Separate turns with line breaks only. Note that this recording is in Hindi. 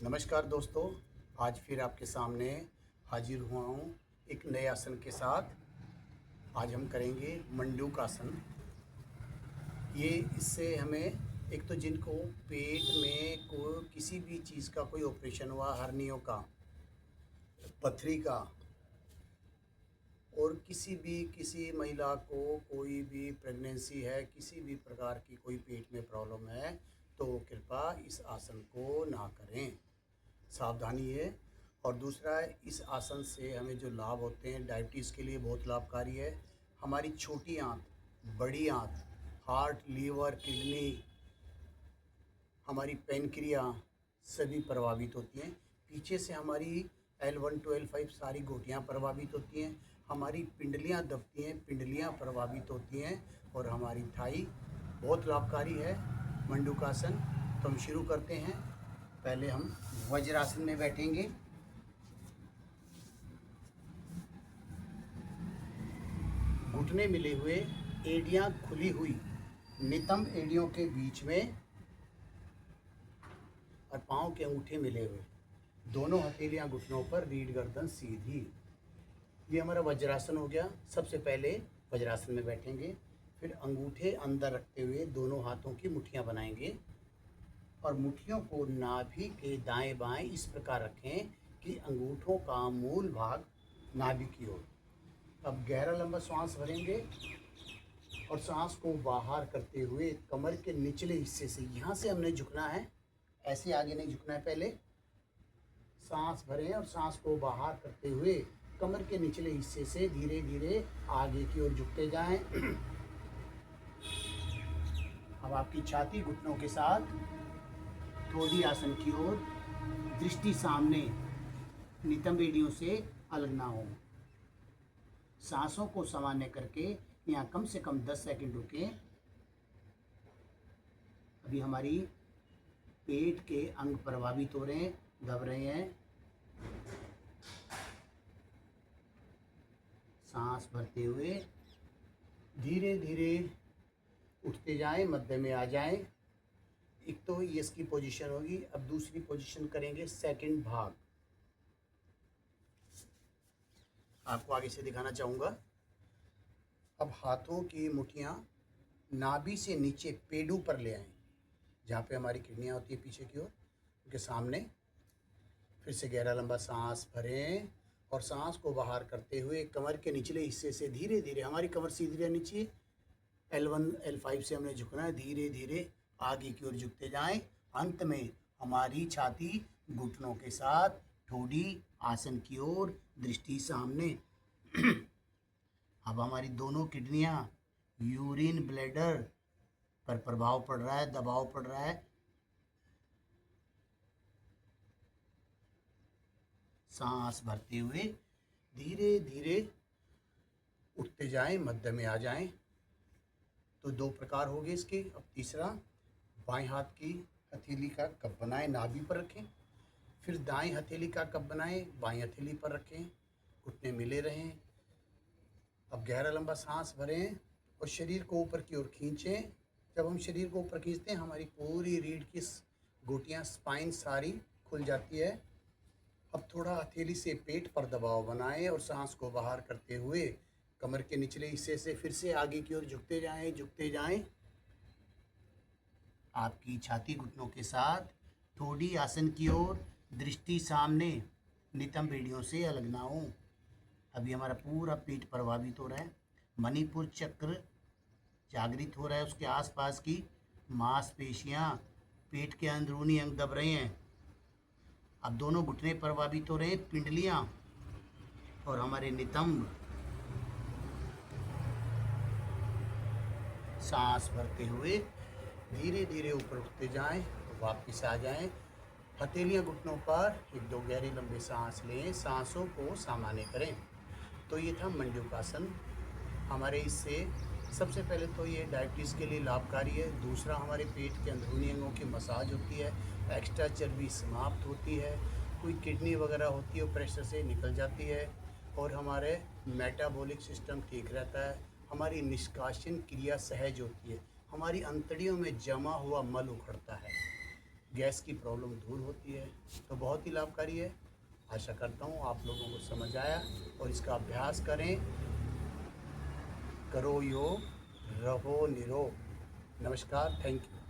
नमस्कार दोस्तों, आज फिर आपके सामने हाजिर हुआ हूँ एक नए आसन के साथ। आज हम करेंगे मंडूक आसन। ये इससे हमें एक तो जिनको पेट में को किसी भी चीज़ का कोई ऑपरेशन हुआ, हर्नियों का, पथरी का, और किसी महिला को कोई भी प्रेगनेंसी है, किसी भी प्रकार की कोई पेट में प्रॉब्लम है, तो कृपया इस आसन को ना करें, सावधानी है। और दूसरा है, इस आसन से हमें जो लाभ होते हैं डायबिटीज़ के लिए बहुत लाभकारी है। हमारी छोटी आंत, बड़ी आंत, हार्ट, लीवर, किडनी, हमारी पेनक्रिया सभी प्रभावित होती हैं। पीछे से हमारी L1 to L5 सारी गोटियां प्रभावित होती हैं, हमारी पिंडलियां दबती हैं, पिंडलियां प्रभावित होती हैं, और हमारी थाई बहुत लाभकारी है मंडूकासन। तो हम शुरू करते हैं। पहले हम वज्रासन में बैठेंगे। घुटने मिले हुए, एड़ियां खुली हुई, नितंब एड़ियों के बीच में और पाँव के अंगूठे मिले हुए, दोनों हथेलियां घुटनों पर, रीढ़ गर्दन सीधी। ये हमारा वज्रासन हो गया। सबसे पहले वज्रासन में बैठेंगे, फिर अंगूठे अंदर रखते हुए दोनों हाथों की मुट्ठियां बनाएंगे और मुट्ठियों को नाभि के दाएं बाएं इस प्रकार रखें कि अंगूठों का मूल भाग नाभि की ओर। अब गहरा लंबा सांस भरेंगे और सांस को बाहर करते हुए कमर के निचले हिस्से से, यहाँ से हमने झुकना है, ऐसे आगे नहीं झुकना है। पहले सांस भरें और सांस को बाहर करते हुए कमर के निचले हिस्से से धीरे धीरे आगे की ओर झुकते जाएं। अब आपकी छाती घुटनों के साथ ठोडी आसन की ओर, दृष्टि सामने, नितंब एड़ियों से अलग ना हो। सांसों को सामान्य करके यहाँ कम से कम 10 सेकंड रुकें। अभी हमारी पेट के अंग प्रभावित हो रहे हैं, दब रहे हैं। सांस भरते हुए धीरे धीरे उठते जाएं, मध्य में आ जाएं। एक तो ये इसकी पोजीशन होगी। अब दूसरी पोजीशन करेंगे, सेकंड भाग। आपको आगे से दिखाना चाहूँगा। अब हाथों की मुट्ठियाँ नाभि से नीचे पेडू पर ले आएं, जहाँ पे हमारी किडनियाँ होती है पीछे की ओर, उनके सामने। फिर से गहरा लंबा सांस भरें और सांस को बाहर करते हुए कमर के निचले हिस्से से धीरे धीरे, हमारी कमर सीधी रहनी चाहिए, L1 L5 से हमने झुकना है, धीरे धीरे आगे की ओर झुकते जाएं। अंत में हमारी छाती घुटनों के साथ ठोडी आसन की ओर, दृष्टि सामने। अब हमारी दोनों किडनियां, यूरिन ब्लैडर पर प्रभाव पड़ रहा है, दबाव पड़ रहा है। सांस भरते हुए धीरे धीरे उठते जाएं, मध्य में आ जाएं। तो दो प्रकार हो गए इसके। अब तीसरा, बाएं हाथ की हथेली का कप बनाएं, नाभि पर रखें, फिर दाएं हथेली का कप बनाएं, बाएं हथेली पर रखें, घुटने मिले रहें। अब गहरा लंबा सांस भरें और शरीर को ऊपर की ओर खींचें। जब हम शरीर को ऊपर खींचते हैं, हमारी पूरी रीढ़ की गोटियां, स्पाइन सारी खुल जाती है। अब थोड़ा हथेली से पेट पर दबाव बनाएं और सांस को बाहर करते हुए कमर के निचले हिस्से से फिर से आगे की ओर झुकते जाएं, झुकते जाएं। आपकी छाती घुटनों के साथ ठोडी आसन की ओर, दृष्टि सामने, नितंब एड़ियों से अलग ना हो। अभी हमारा पूरा पेट प्रभावित हो रहा है, मणिपुर चक्र जागृत हो रहा है, उसके आसपास की मांसपेशियां, पेट के अंदरूनी अंग दब रहे हैं। अब दोनों घुटने प्रभावित हो रहे हैं, पिंडलियां और हमारे नितंब। सांस भरते हुए धीरे धीरे ऊपर उठते जाएं, वापस आ जाएं। हथेलियां घुटनों पर, एक दो गहरी लंबी सांस लें, सांसों को सामान्य करें। तो ये था मंडूकासन। हमारे इससे सबसे पहले तो ये डायबिटीज़ के लिए लाभकारी है। दूसरा, हमारे पेट के अंदरूनी अंगों की मसाज होती है, एक्स्ट्रा चर्बी समाप्त होती है, कोई किडनी वगैरह होती है वो प्रेशर से निकल जाती है, और हमारे मेटाबॉलिक सिस्टम ठीक रहता है, हमारी निष्कासन क्रिया सहज होती है, हमारी अंतड़ियों में जमा हुआ मल उखड़ता है। गैस की प्रॉब्लम दूर होती है। तो बहुत ही लाभकारी है। आशा करता हूँ आप लोगों को समझ आया और इसका अभ्यास करें। करो योग, रहो निरोग। नमस्कार, थैंक यू।